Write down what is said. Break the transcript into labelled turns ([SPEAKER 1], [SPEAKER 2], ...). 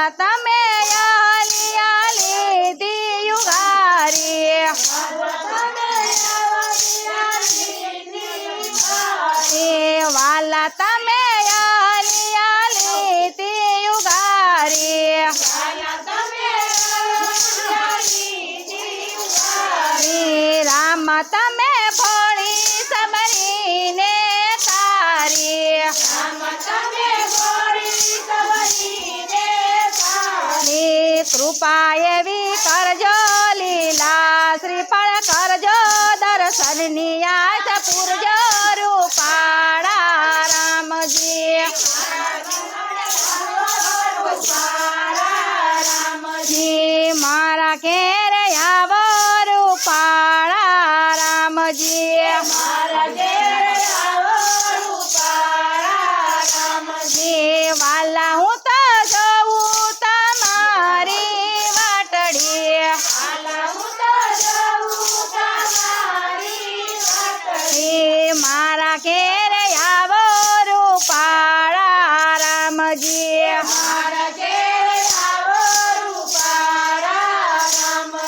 [SPEAKER 1] વાલા તમે અલિયાલી દિયુગારી વાલા તમે અલિયાલી દિયુગારી રામ તમે ભોળી સબરીને તારી કૃપા એવી કરજો લીલા શ્રીફળ કરજો દર્શનની આશ પૂરજો રૂપાળા રામજી મારા ઘેર આવો રૂપાળા રામજી વાલા હું તો જોઉં તમારી વાટડી મારા ઘેર આવો રૂપાળા રામજી